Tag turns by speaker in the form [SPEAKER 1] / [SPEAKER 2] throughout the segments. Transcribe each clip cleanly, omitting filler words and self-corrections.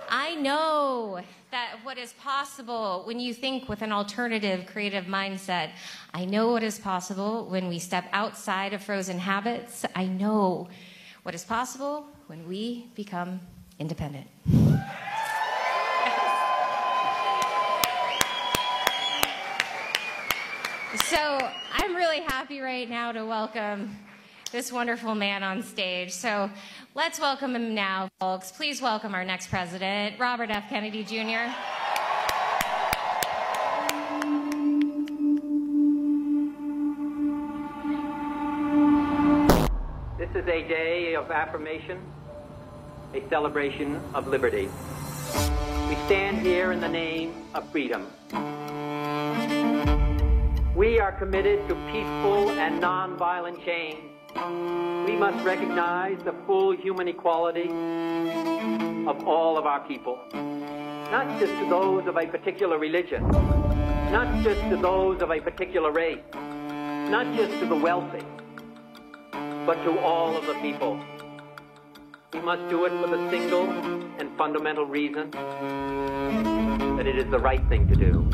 [SPEAKER 1] I know that what is possible when you think with an alternative, creative mindset. I know what is possible when we step outside of frozen habits. I know what is possible when we become independent. So I'm really happy right now to welcome this wonderful man on stage. So let's welcome him now, folks. Please welcome our next president, Robert F. Kennedy, Jr.
[SPEAKER 2] This is a day of affirmation, a celebration of liberty. We stand here in the name of freedom. We are committed to peaceful and nonviolent change. We must recognize the full human equality of all of our people, not just to those of a particular religion, not just to those of a particular race, not just to the wealthy, but to all of the people. We must do it for the single and fundamental reason that it is the right thing to do.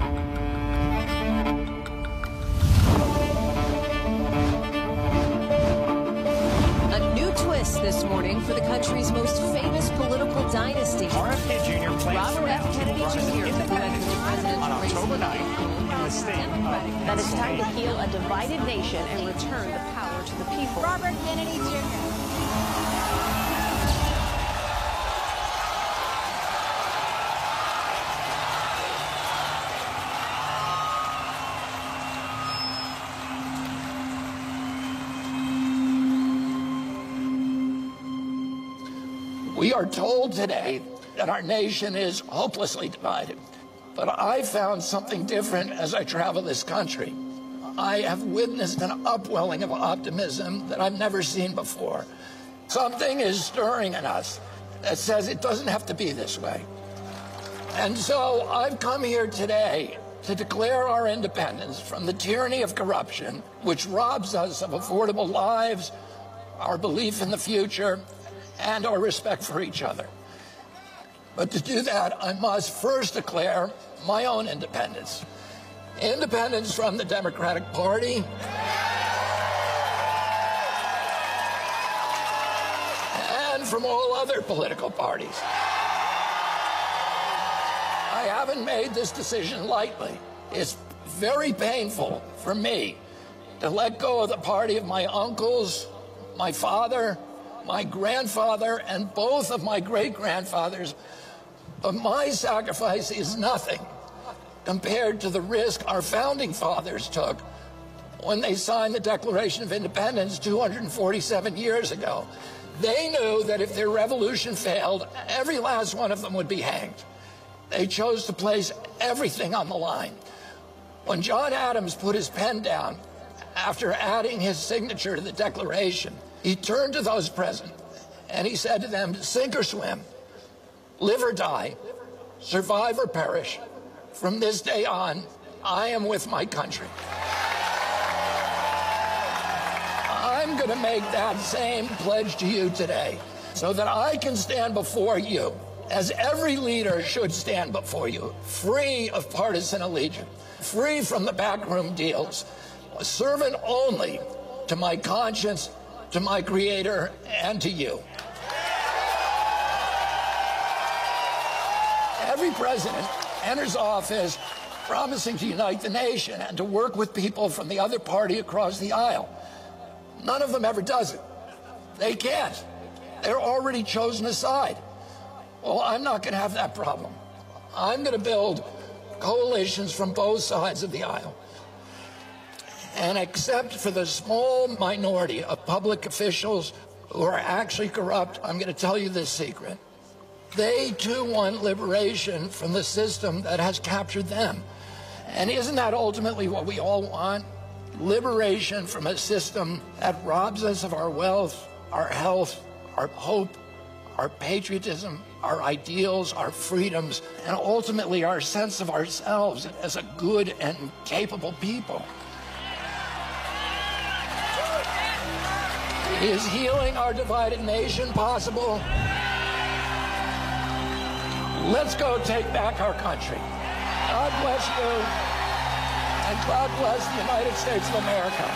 [SPEAKER 3] This morning for the country's most famous political dynasty.
[SPEAKER 4] RFK Jr. plans
[SPEAKER 3] Robert F. Kennedy Jr.
[SPEAKER 4] on October 9th in the state
[SPEAKER 5] that it's time to heal a divided nation and return the power to the people.
[SPEAKER 6] Robert Kennedy Jr.
[SPEAKER 7] We are told today that our nation is hopelessly divided. But I found something different as I travel this country. I have witnessed an upwelling of optimism that I've never seen before. Something is stirring in us that says it doesn't have to be this way. And so I've come here today to declare our independence from the tyranny of corruption, which robs us of affordable lives, our belief in the future, and our respect for each other. But to do that, I must first declare my own independence. Independence from the Democratic Party and from all other political parties. I haven't made this decision lightly. It's very painful for me to let go of the party of my uncles, my father, my grandfather, and both of my great-grandfathers, but my sacrifice is nothing compared to the risk our founding fathers took when they signed the Declaration of Independence 247 years ago. They knew that if their revolution failed, every last one of them would be hanged. They chose to place everything on the line. When John Adams put his pen down after adding his signature to the Declaration, he turned to those present and he said to them, sink or swim, live or die, survive or perish. From this day on, I am with my country. I'm going to make that same pledge to you today so that I can stand before you, as every leader should stand before you, free of partisan allegiance, free from the backroom deals, a servant only to my conscience, to my Creator, and to you. Every president enters office promising to unite the nation and to work with people from the other party across the aisle. None of them ever does it. They can't. They're already chosen a side. Well, I'm not going to have that problem. I'm going to build coalitions from both sides of the aisle. And except for the small minority of public officials who are actually corrupt, I'm going to tell you this secret. They too want liberation from the system that has captured them. And isn't that ultimately what we all want? Liberation from a system that robs us of our wealth, our health, our hope, our patriotism, our ideals, our freedoms, and ultimately our sense of ourselves as a good and capable people. Is healing our divided nation possible? Let's go take back our country. God bless you, and God bless the United States of America.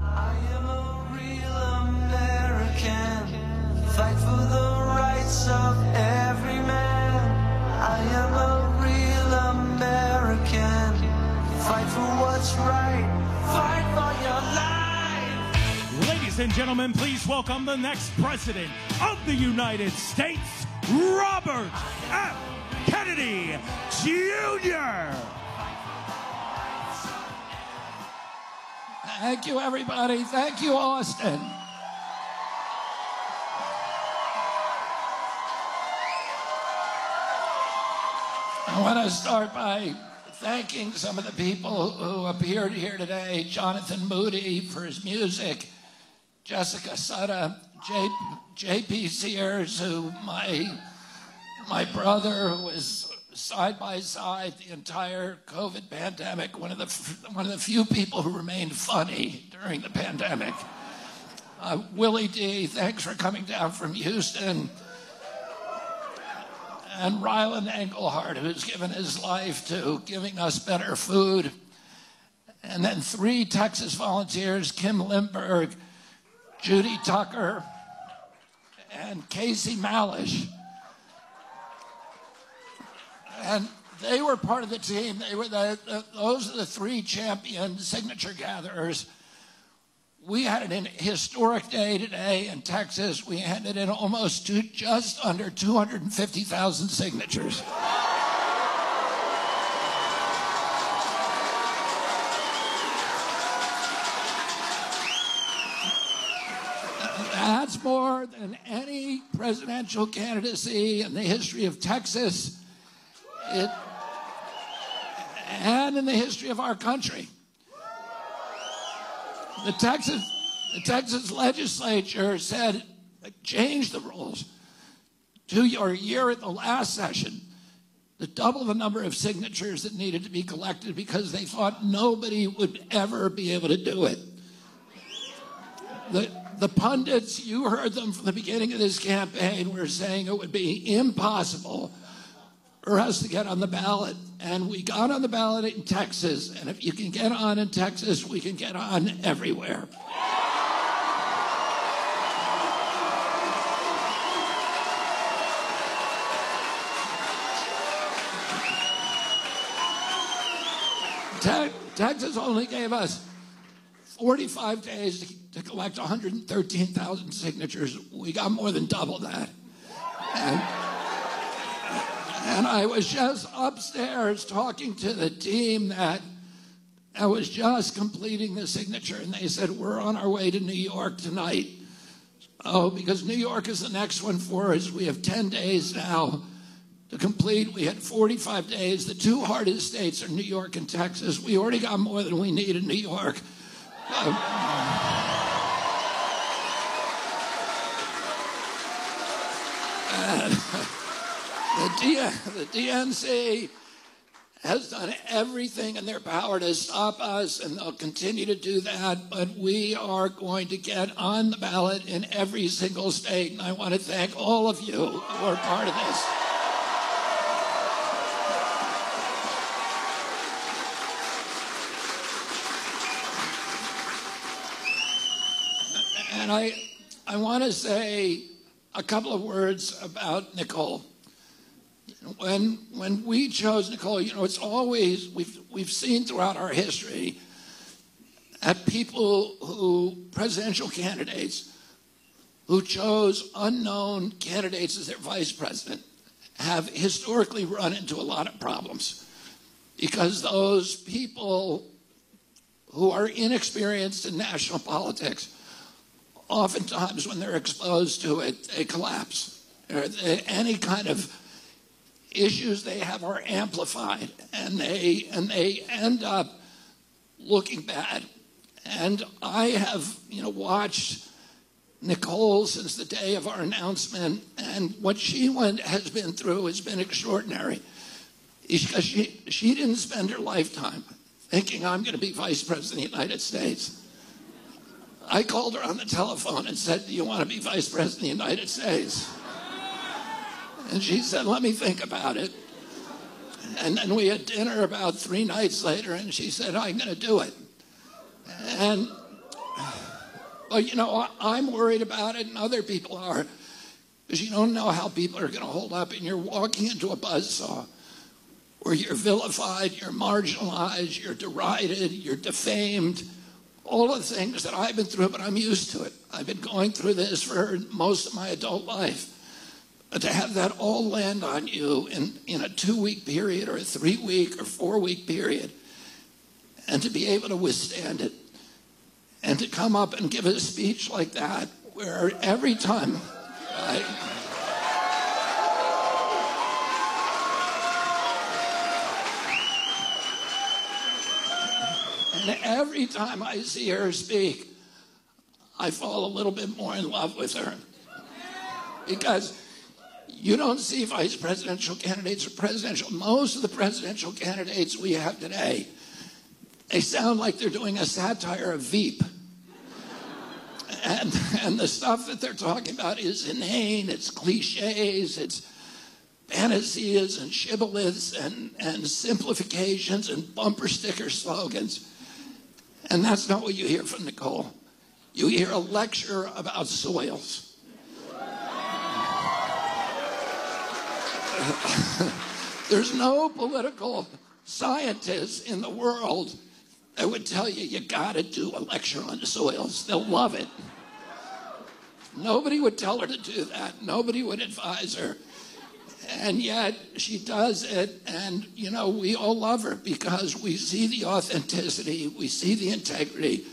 [SPEAKER 6] I am a real American. Fight for the rights of every man. I am a real American. Fight for what's right. Fight for your life.
[SPEAKER 4] Ladies and gentlemen, please welcome the next president of the United States, Robert F. Kennedy, Jr.
[SPEAKER 7] Thank you, everybody. Thank you, Austin. I want to start by thanking some of the people who appeared here today. Jonathan Moody for his music, Jessica Sutta, J.P. Sears, who my brother, who was side by side the entire COVID pandemic, one of the few people who remained funny during the pandemic. Willie D., thanks for coming down from Houston. And Ryland Engelhardt, who's given his life to giving us better food. And then 3 Texas volunteers, Kim Lindbergh, Judy Tucker, and Casey Malish. And they were part of the team. They were those are the 3 champion signature gatherers. We had an historic day today in Texas. We handed in just under 250,000 signatures. That's more than any presidential candidacy in the history of Texas and in the history of our country. The Texas legislature said, change the rules to your year at the last session to double the number of signatures that needed to be collected because they thought nobody would ever be able to do it. The pundits, you heard them from the beginning of this campaign, were saying it would be impossible for us to get on the ballot. And we got on the ballot in Texas. And if you can get on in Texas, we can get on everywhere. Texas only gave us 45 days to collect 113,000 signatures. We got more than double that. And I was just upstairs talking to the team that was just completing the signature, and they said, we're on our way to New York tonight. Oh, because New York is the next one for us. We have 10 days now to complete. We had 45 days. The 2 hardest states are New York and Texas. We already got more than we need in New York. The DNC has done everything in their power to stop us, and they'll continue to do that, but we are going to get on the ballot in every single state, and I want to thank all of you who are part of this. And I want to say a couple of words about Nicole. When we chose Nicole, it's always, we've seen throughout our history that presidential candidates who chose unknown candidates as their vice president have historically run into a lot of problems because those people who are inexperienced in national politics, oftentimes when they're exposed to it, they collapse. Any kind of issues they have are amplified, and they end up looking bad. And I have, watched Nicole since the day of our announcement, and what she has been through has been extraordinary. Because she didn't spend her lifetime thinking I'm going to be vice president of the United States. I called her on the telephone and said, do you want to be Vice President of the United States? And she said, let me think about it. And then we had dinner about 3 nights later, and she said, I'm going to do it. And, well, you know, I'm worried about it, and other people are, because you don't know how people are going to hold up, and you're walking into a buzzsaw where you're vilified, you're marginalized, you're derided, you're defamed, all the things that I've been through, but I'm used to it. I've been going through this for most of my adult life. But to have that all land on you in a 2-week period or a 3-week or 4-week period, and to be able to withstand it, and to come up and give a speech like that, where every time and every time I see her speak, I fall a little bit more in love with her. Because you don't see vice presidential candidates or presidential. Most of the presidential candidates we have today, they sound like they're doing a satire of Veep. And the stuff that they're talking about is inane, it's cliches, it's fantasies and shibboleths and simplifications and bumper sticker slogans. And that's not what you hear from Nicole. You hear a lecture about soils. There's no political scientist in the world that would tell you you got to do a lecture on the soils. They'll love it. Nobody would tell her to do that. Nobody would advise her. And yet she does it, and, you know, we all love her because we see the authenticity, we see the integrity,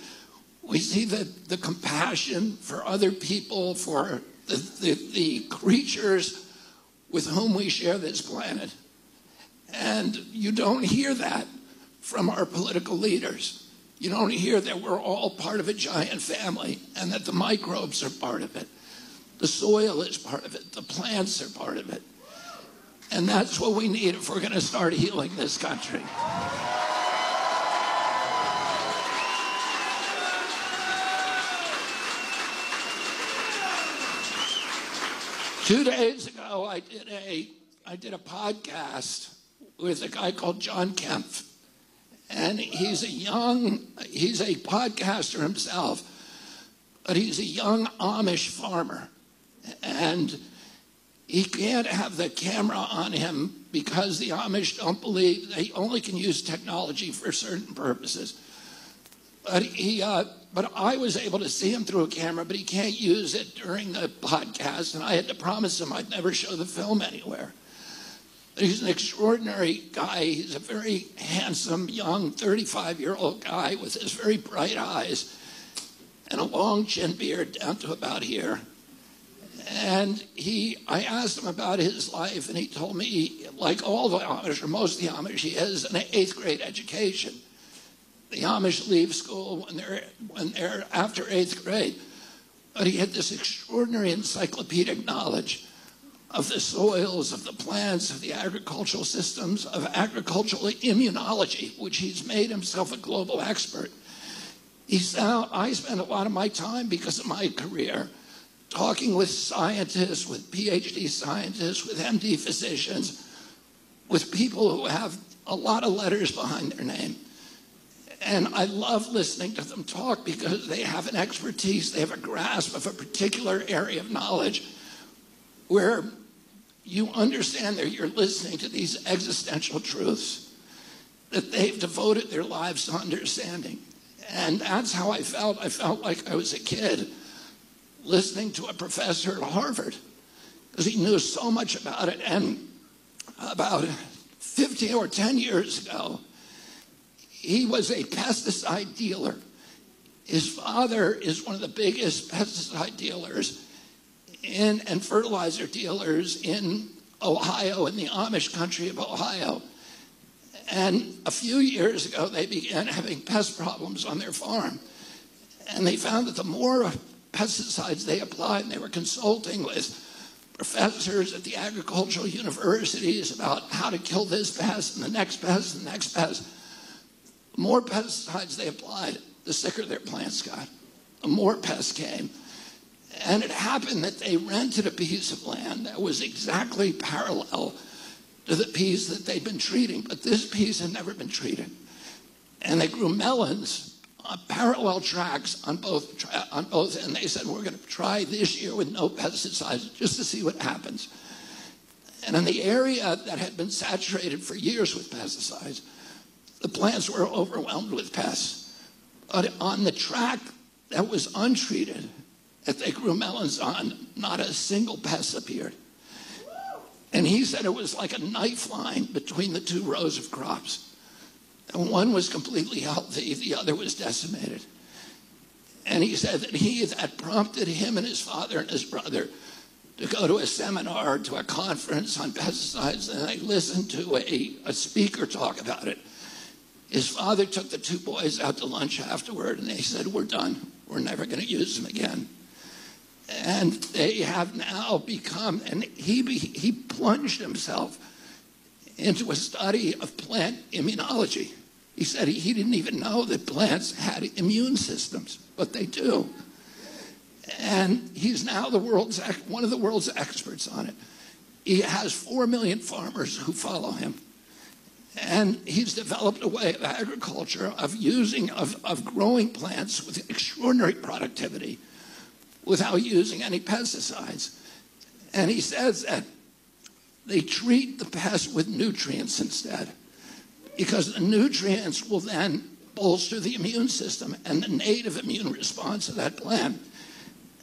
[SPEAKER 7] we see the compassion for other people, for the creatures with whom we share this planet. And you don't hear that from our political leaders. You don't hear that we're all part of a giant family and that the microbes are part of it. The soil is part of it. The plants are part of it. And that's what we need if we're going to start healing this country. Two days ago, I did a podcast with a guy called John Kempf. And he's a podcaster himself, but he's a young Amish farmer. And he can't have the camera on him because the Amish don't believe they only can use technology for certain purposes. But I was able to see him through a camera, but he can't use it during the podcast, and I had to promise him I'd never show the film anywhere. But he's an extraordinary guy. He's a very handsome, young, 35-year-old guy with his very bright eyes and a long chin beard down to about here. And I asked him about his life, and he told me, like all the Amish, or most of the Amish, he has an 8th grade education. The Amish leave school when they're after 8th grade. But he had this extraordinary encyclopedic knowledge of the soils, of the plants, of the agricultural systems, of agricultural immunology, which he's made himself a global expert. I spend a lot of my time, because of my career, talking with scientists, with PhD scientists, with MD physicians, with people who have a lot of letters behind their name. And I love listening to them talk because they have an expertise, they have a grasp of a particular area of knowledge where you understand that you're listening to these existential truths that they've devoted their lives to understanding. And that's how I felt. I felt like I was a kid listening to a professor at Harvard because he knew so much about it. And about 15 or 10 years ago, he was a pesticide dealer. His father is one of the biggest pesticide dealers and fertilizer dealers in Ohio, in the Amish country of Ohio. And a few years ago, they began having pest problems on their farm. And they found that the more pesticides they applied, and they were consulting with professors at the agricultural universities about how to kill this pest and the next pest and the next pest, the more pesticides they applied, the sicker their plants got. more pests came. And it happened that they rented a piece of land that was exactly parallel to the piece that they'd been treating, but this piece had never been treated. And they grew melons on parallel tracks on both, and they said, we're going to try this year with no pesticides just to see what happens. And in the area that had been saturated for years with pesticides, the plants were overwhelmed with pests. But on the track that was untreated, that they grew melons on, not a single pest appeared. And he said it was like a knife line between the two rows of crops. And one was completely healthy, the other was decimated. And he said that prompted him and his father and his brother to go to a seminar, to a conference on pesticides, and they listened to a speaker talk about it. His father took the two boys out to lunch afterward, and they said, we're done. We're never going to use them again. And they have now become, and he plunged himself into a study of plant immunology. He said he didn't even know that plants had immune systems, but they do. And he's now one of the world's experts on it. He has 4 million farmers who follow him. And he's developed a way of agriculture of growing plants with extraordinary productivity without using any pesticides. And he says that they treat the pest with nutrients instead, because the nutrients will then bolster the immune system and the native immune response of that plant.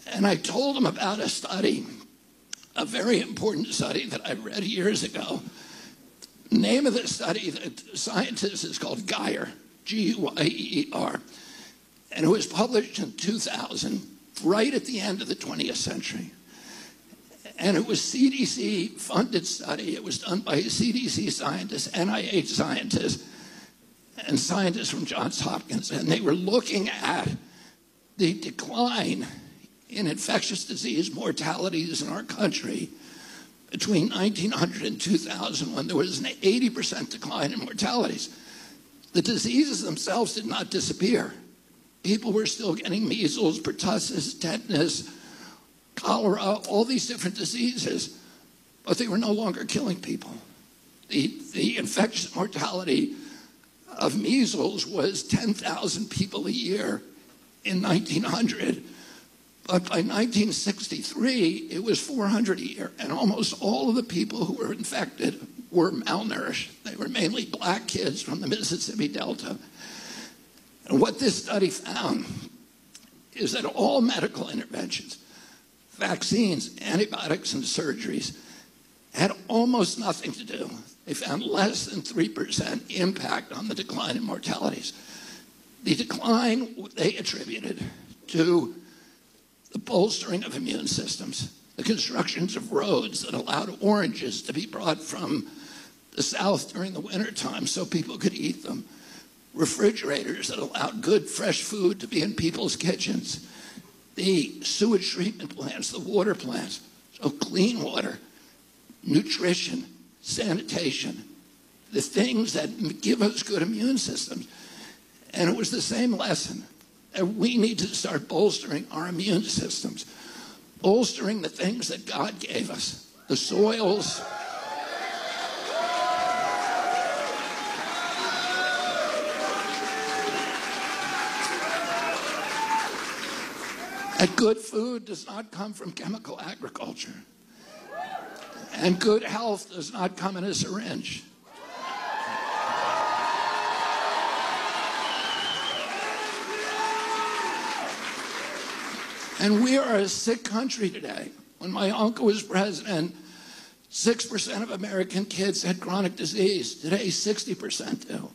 [SPEAKER 7] And I told him about a study, a very important study that I read years ago. The name of the study, the scientist is called Geyer, G-U-Y-E-R, and it was published in 2000, right at the end of the 20th century. And it was CDC-funded study. It was done by CDC scientists, NIH scientists, and scientists from Johns Hopkins. And they were looking at the decline in infectious disease mortalities in our country between 1900 and 2000, when there was an 80% decline in mortalities. The diseases themselves did not disappear. People were still getting measles, pertussis, tetanus, cholera, all these different diseases, but they were no longer killing people. The infectious mortality of measles was 10,000 people a year in 1900. But by 1963, it was 400 a year, and almost all of the people who were infected were malnourished. They were mainly black kids from the Mississippi Delta. And what this study found is that all medical interventions, vaccines, antibiotics, and surgeries had almost nothing to do. They found less than 3% impact on the decline in mortalities. The decline they attributed to the bolstering of immune systems, the constructions of roads that allowed oranges to be brought from the south during the wintertime so people could eat them, refrigerators that allowed good fresh food to be in people's kitchens, the sewage treatment plants, the water plants, so clean water, nutrition, sanitation, the things that give us good immune systems. And it was the same lesson. We need to start bolstering our immune systems, bolstering the things that God gave us, the soils. And good food does not come from chemical agriculture. And good health does not come in a syringe. And we are a sick country today. When my uncle was president, 6% of American kids had chronic disease. Today, 60% do.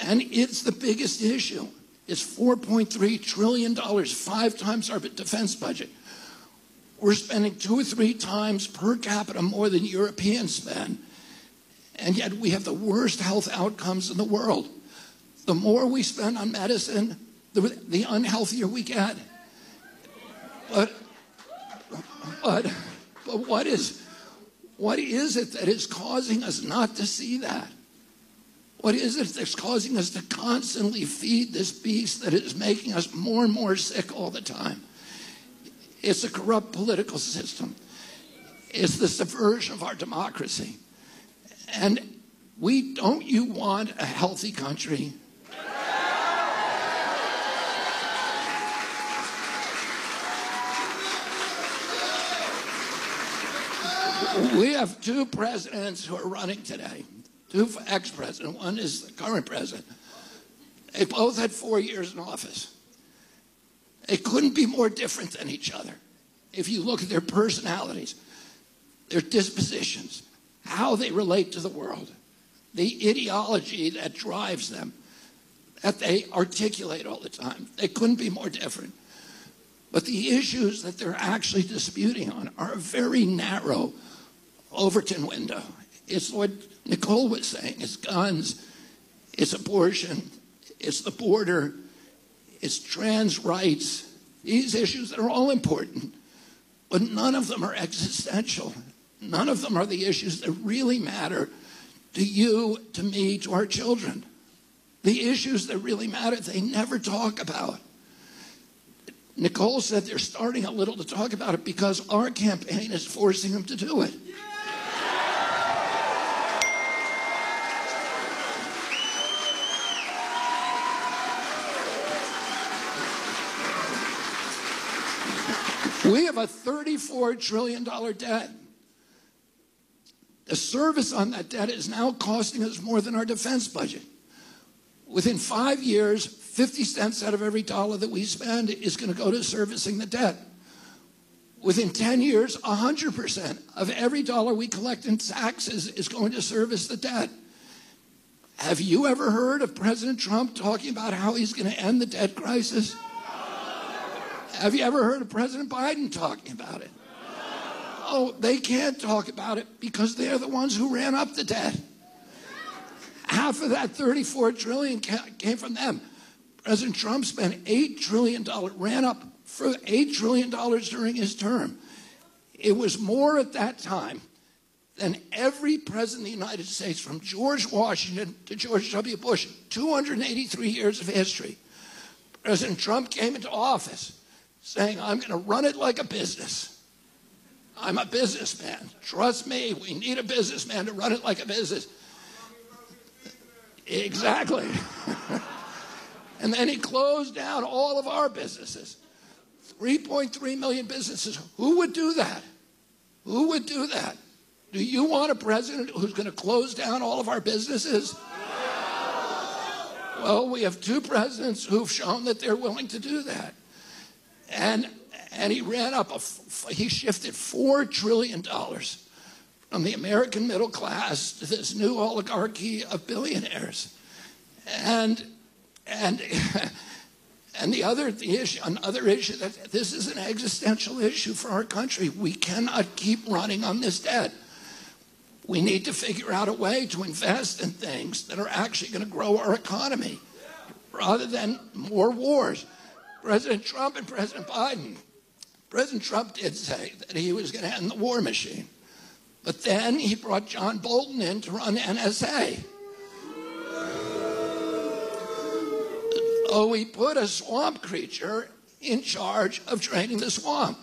[SPEAKER 7] And it's the biggest issue. It's $4.3 trillion, 5 times our defense budget. We're spending 2 or 3 times per capita more than Europeans spend. And yet we have the worst health outcomes in the world. The more we spend on medicine, the unhealthier we get. But what is it that is causing us not to see that? What is it that's causing us to constantly feed this beast that is making us more and more sick all the time? It's a corrupt political system. It's the subversion of our democracy. And don't you want a healthy country? We have two presidents who are running today, two ex-presidents. One is the current president. They both had 4 years in office. They couldn't be more different than each other. If you look at their personalities, their dispositions, how they relate to the world, the ideology that drives them, that they articulate all the time, they couldn't be more different. But the issues that they're actually disputing on are a very narrow Overton window. It's what Nicole was saying. It's guns, it's abortion, it's the border, it's trans rights. These issues that are all important, but none of them are existential. None of them are the issues that really matter to you, to me, to our children. The issues that really matter, they never talk about. Nicole said they're starting a little to talk about it because our campaign is forcing them to do it. We have a $34 trillion debt. The service on that debt is now costing us more than our defense budget. Within 5 years, 50 cents out of every dollar that we spend is going to go to servicing the debt. Within 10 years, 100% of every dollar we collect in taxes is going to service the debt. Have you ever heard of President Trump talking about how he's going to end the debt crisis? Have you ever heard of President Biden talking about it? Oh, they can't talk about it because they're the ones who ran up the debt. Half of that $34 trillion came from them. President Trump spent $8 trillion, ran up for $8 trillion during his term. It was more at that time than every president of the United States, from George Washington to George W. Bush, 283 years of history. President Trump came into office saying, I'm going to run it like a business. I'm a businessman. Trust me, we need a businessman to run it like a business. Exactly. And then he closed down all of our businesses. 3.3 million businesses. Who would do that? Who would do that? Do you want a president who's going to close down all of our businesses? Well, we have two presidents who've shown that they're willing to do that. And he ran up, he shifted $4 trillion from the American middle class to this new oligarchy of billionaires. And another issue, that this is an existential issue for our country. We cannot keep running on this debt. We need to figure out a way to invest in things that are actually going to grow our economy rather than more wars. President Trump and President Biden. President Trump did say that he was going to end the war machine. But then he brought John Bolton in to run NSA. So he put a swamp creature in charge of draining the swamp.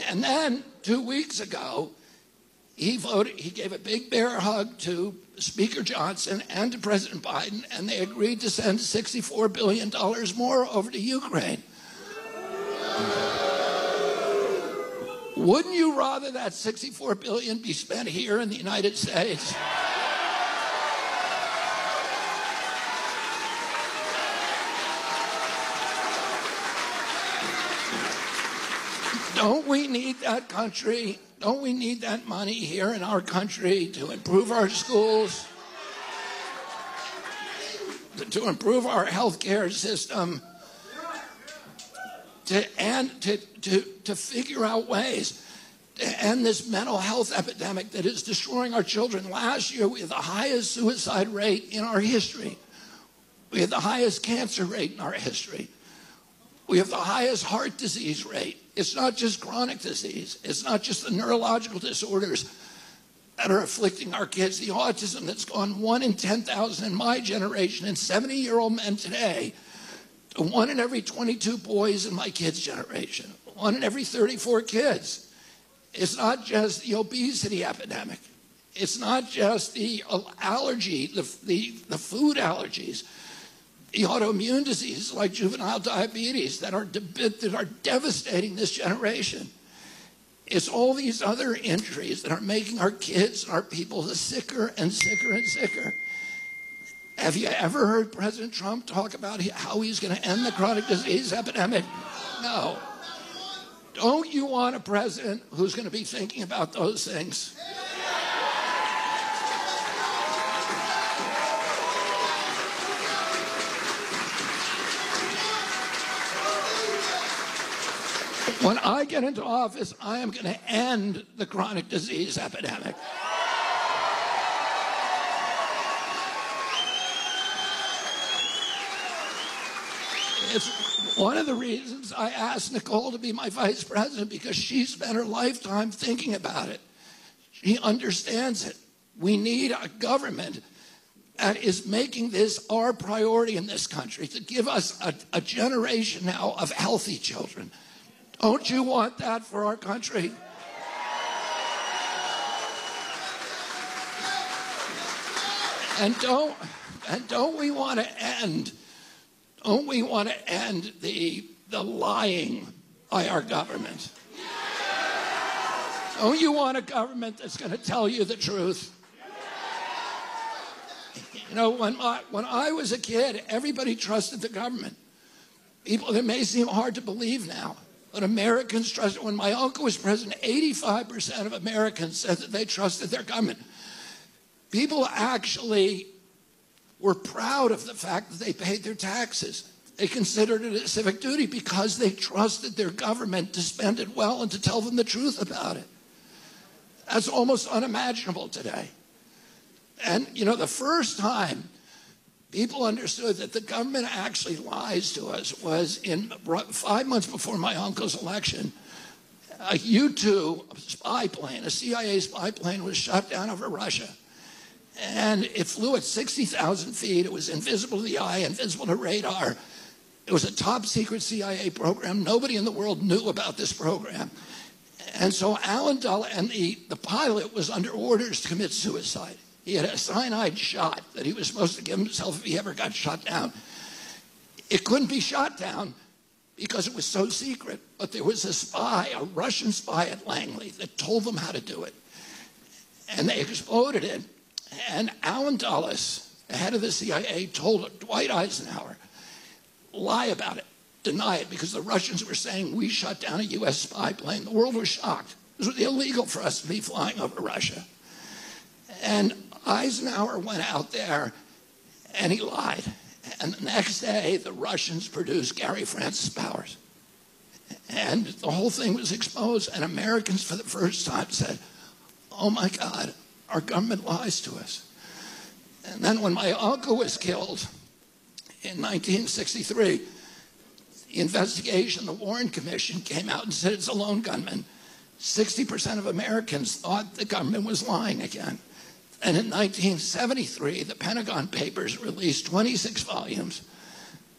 [SPEAKER 7] And then 2 weeks ago, he gave a big bear hug to Speaker Johnson and to President Biden, and they agreed to send $64 billion more over to Ukraine. Wouldn't you rather that $64 billion be spent here in the United States? Don't we need that country? Don't we need that money here in our country to improve our schools, to improve our healthcare system, to figure out ways to end this mental health epidemic that is destroying our children? Last year, we had the highest suicide rate in our history. We had the highest cancer rate in our history. We have the highest heart disease rate. It's not just chronic disease. It's not just the neurological disorders. that are afflicting our kids, the autism that's gone 1 in 10,000 in my generation and 70-year-old men today, to 1 in every 22 boys in my kids' generation, 1 in every 34 kids. It's not just the obesity epidemic. It's not just the allergy, the food allergies, the autoimmune diseases like juvenile diabetes that are devastating this generation. It's all these other injuries that are making our kids and our people sicker and sicker and sicker. Have you ever heard President Trump talk about how he's going to end the chronic disease epidemic? No. Don't you want a president who's going to be thinking about those things? When I get into office, I am going to end the chronic disease epidemic. It's one of the reasons I asked Nicole to be my vice president, because she spent her lifetime thinking about it. She understands it. We need a government that is making this our priority in this country, to give us a generation now of healthy children. Don't you want that for our country? And don't we want to end the lying by our government? Don't you want a government that's going to tell you the truth? You know, when I was a kid, everybody trusted the government. People, it may seem hard to believe now, but Americans trusted. When my uncle was president, 85% of Americans said that they trusted their government. People actually were proud of the fact that they paid their taxes. They considered it a civic duty because they trusted their government to spend it well and to tell them the truth about it. That's almost unimaginable today. And, you know, the first time people understood that the government actually lies to us was in 5 months before my uncle's election. A U-2 spy plane, a CIA spy plane, was shot down over Russia. And it flew at 60,000 feet. It was invisible to the eye, invisible to radar. It was a top secret CIA program. Nobody in the world knew about this program. And so Alan Dulles, and the pilot was under orders to commit suicide. He had a cyanide shot that he was supposed to give himself if he ever got shot down. It couldn't be shot down because it was so secret. But there was a spy, a Russian spy at Langley, that told them how to do it. And they exploded it. And Alan Dulles, the head of the CIA, told Dwight Eisenhower, lie about it, deny it, because the Russians were saying we shut down a U.S. spy plane. The world was shocked. It was illegal for us to be flying over Russia. And Eisenhower went out there and he lied. And the next day, the Russians produced Gary Francis Powers. And the whole thing was exposed, and Americans for the first time said, oh my God, our government lies to us. And then when my uncle was killed in 1963, the investigation, the Warren Commission came out and said it's a lone gunman. 60% of Americans thought the government was lying again. And in 1973, the Pentagon Papers released 26 volumes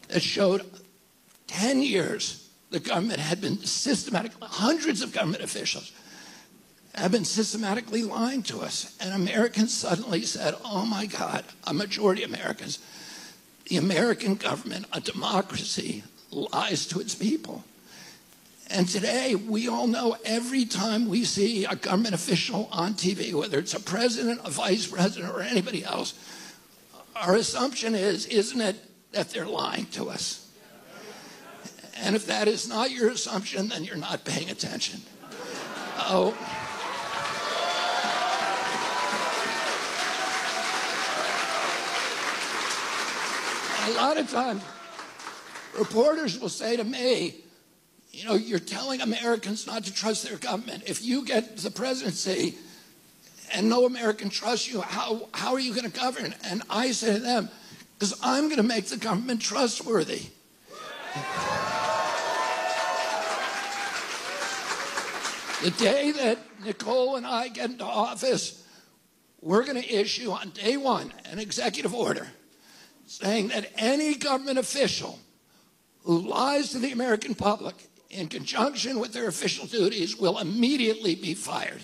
[SPEAKER 7] that showed 10 years the government had been systematically, hundreds of government officials have been systematically lying to us. And Americans suddenly said, oh my God, a majority of Americans, the American government, a democracy, lies to its people. And today, we all know every time we see a government official on TV, whether it's a president, a vice president, or anybody else, our assumption is, isn't it, that they're lying to us? And if that is not your assumption, then you're not paying attention. Oh. A lot of times, reporters will say to me, you know, you're telling Americans not to trust their government. If you get the presidency and no American trusts you, how are you going to govern? And I say to them, because I'm going to make the government trustworthy. The day that Nicole and I get into office, we're going to issue on day one an executive order saying that any government official who lies to the American public in conjunction with their official duties will immediately be fired.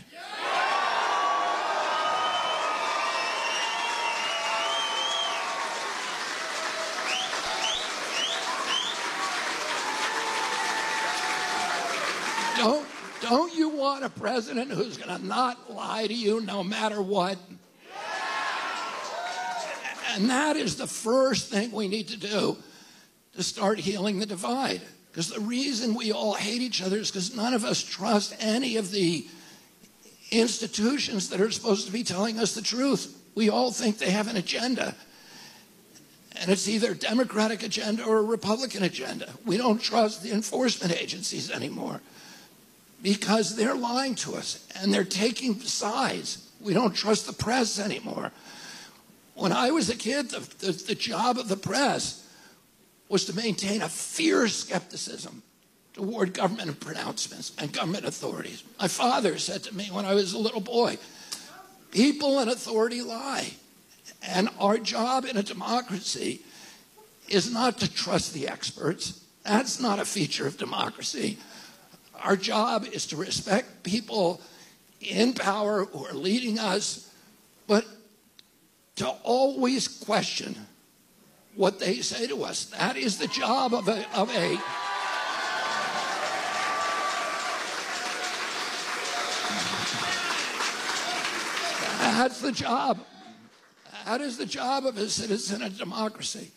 [SPEAKER 7] Don't you want a president who's going to not lie to you no matter what? And that is the first thing we need to do to start healing the divide. Because the reason we all hate each other is because none of us trust any of the institutions that are supposed to be telling us the truth. We all think they have an agenda. And it's either a Democratic agenda or a Republican agenda. We don't trust the enforcement agencies anymore because they're lying to us and they're taking sides. We don't trust the press anymore. When I was a kid, the job of the press was to maintain a fierce skepticism toward government pronouncements and government authorities. My father said to me when I was a little boy, people in authority lie. And our job in a democracy is not to trust the experts. That's not a feature of democracy. Our job is to respect people in power who are leading us, but to always question what they say to us. That is the job of a that's the job. That is the job of a citizen of democracy.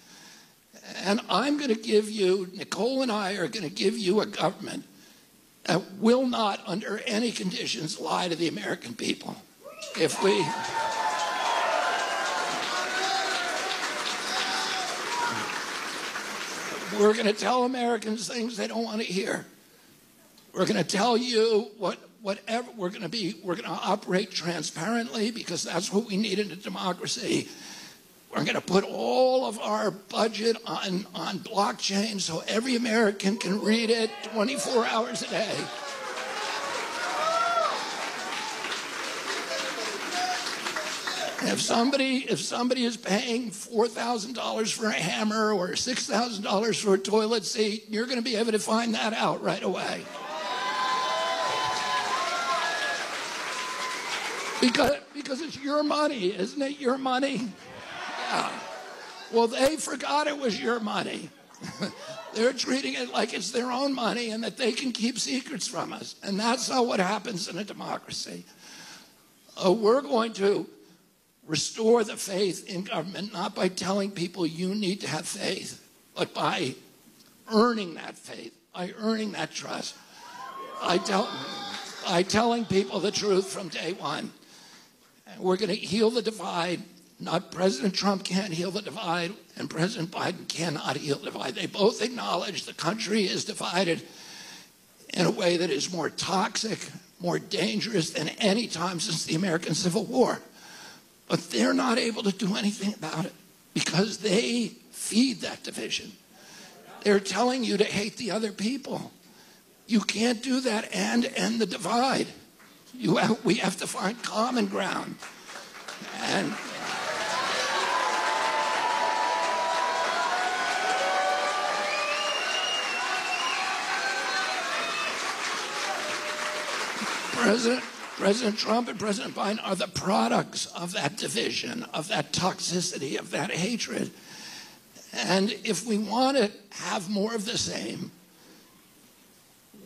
[SPEAKER 7] And I'm going to give you, Nicole and I are going to give you a government that will not, under any conditions, lie to the American people. If we... We're going to tell Americans things they don't want to hear. We're going to tell you whatever we're going to operate transparently because that's what we need in a democracy. We're going to put all of our budget on blockchain so every American can read it 24 hours a day. If somebody is paying $4,000 for a hammer or $6,000 for a toilet seat, you're going to be able to find that out right away. Because it's your money, isn't it? Your money? Yeah. Well, they forgot it was your money. They're treating it like it's their own money and that they can keep secrets from us. And that's not what happens in a democracy. We're going to restore the faith in government, not by telling people you need to have faith, but by earning that faith, by earning that trust, by telling people the truth from day one. And we're going to heal the divide. Not President Trump can't heal the divide, and President Biden cannot heal the divide. They both acknowledge the country is divided in a way that is more toxic, more dangerous than any time since the American Civil War. But they're not able to do anything about it because they feed that division. They're telling you to hate the other people. You can't do that and end the divide. We have to find common ground. And President Trump and President Biden are the products of that division, of that toxicity, of that hatred. And if we want to have more of the same,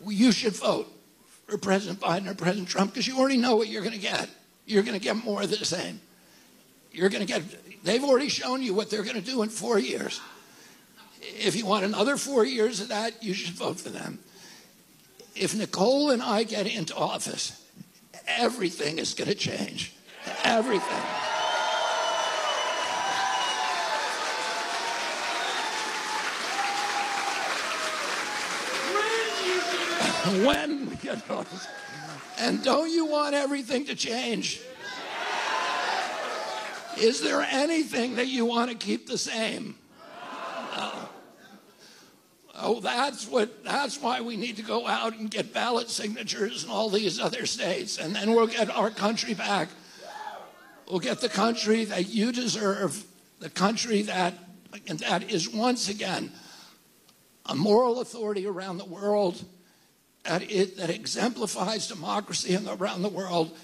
[SPEAKER 7] you should vote for President Biden or President Trump because you already know what you're going to get. You're going to get more of the same. They've already shown you what they're going to do in 4 years. If you want another 4 years of that, you should vote for them. If Nicole and I get into office, everything is going to change. Everything. And don't you want everything to change? Is there anything that you want to keep the same? No. Oh, that's why we need to go out and get ballot signatures in all these other states, and then we'll get our country back. will get the country that you deserve, the country that is once again a moral authority around the world, that exemplifies democracy around the world,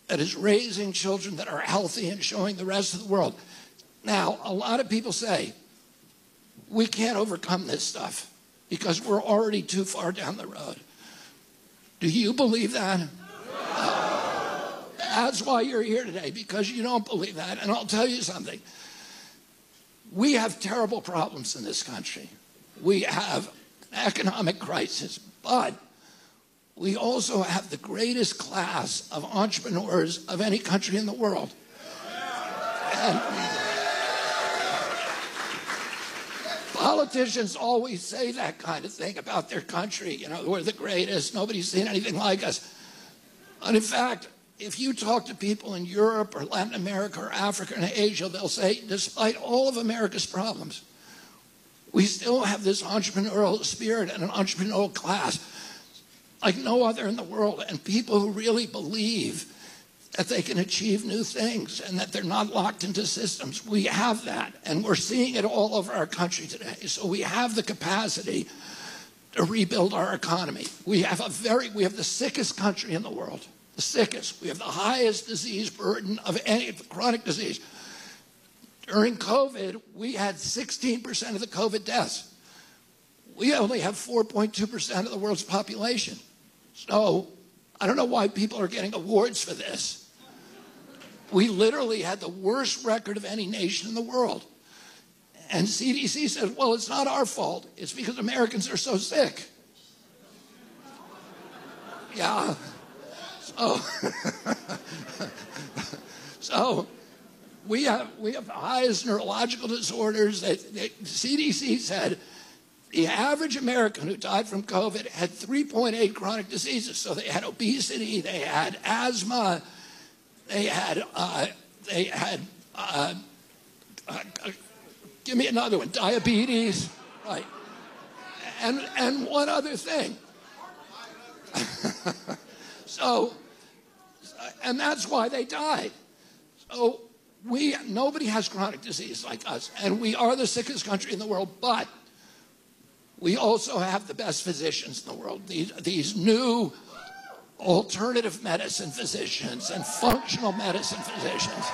[SPEAKER 7] that is raising children that are healthy and showing the rest of the world. Now, a lot of people say, we can't overcome this stuff because we're already too far down the road. Do you believe that? That's why you're here today, because you don't believe that. And I'll tell you something. We have terrible problems in this country. We have an economic crisis, but we also have the greatest class of entrepreneurs of any country in the world. And politicians always say that kind of thing about their country. You know, we're the greatest. Nobody's seen anything like us. And in fact, if you talk to people in Europe or Latin America or Africa and Asia, they'll say, despite all of America's problems, we still have this entrepreneurial spirit and an entrepreneurial class like no other in the world, and people who really believe that they can achieve new things and that they're not locked into systems. We have that, and we're seeing it all over our country today. So we have the capacity to rebuild our economy. We have the sickest country in the world, the sickest. We have the highest disease burden of any chronic disease. During COVID, we had 16% of the COVID deaths. We only have 4.2% of the world's population. So I don't know why people are getting awards for this. We literally had the worst record of any nation in the world. And CDC says, well, it's not our fault. It's because Americans are so sick. Yeah. So we have the highest neurological disorders. CDC said the average American who died from COVID had 3.8 chronic diseases. So they had obesity, they had asthma, they had give me another one, diabetes, right? And one other thing. So, and that's why they died. So nobody has chronic disease like us, and we are the sickest country in the world, but we also have the best physicians in the world. These new alternative medicine physicians and functional medicine physicians.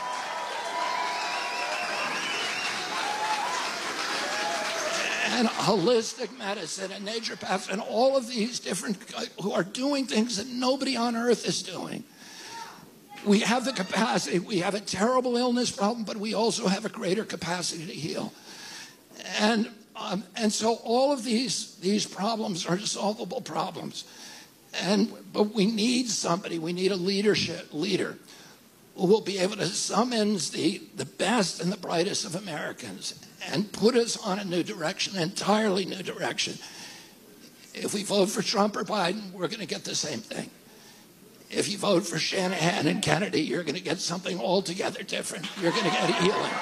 [SPEAKER 7] And holistic medicine and naturopaths and all of these different who are doing things that nobody on earth is doing. We have the capacity. We have a terrible illness problem, but we also have a greater capacity to heal. And so all of these problems are solvable problems. But we need somebody. We need a leader who will be able to summon the best and the brightest of Americans and put us on a new direction, an entirely new direction. If we vote for Trump or Biden, we're going to get the same thing. If you vote for Shanahan and Kennedy, you're going to get something altogether different. You're going to get healing.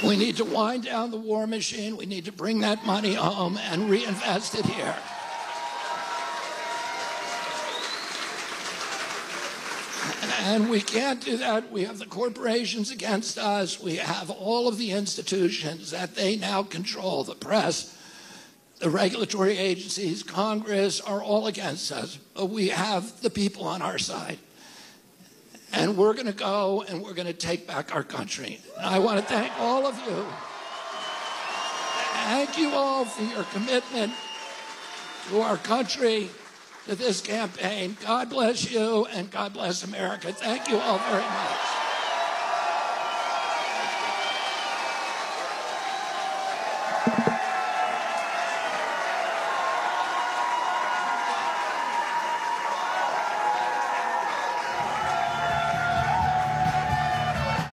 [SPEAKER 7] We need to wind down the war machine. We need to bring that money home and reinvest it here. And we can't do that. We have the corporations against us. We have all of the institutions that they now control. The press, the regulatory agencies, Congress are all against us. But we have the people on our side. And we're going to go and we're going to take back our country. And I want to thank all of you. Thank you all for your commitment to our country, to this campaign. God bless you and God bless America. Thank you all very much.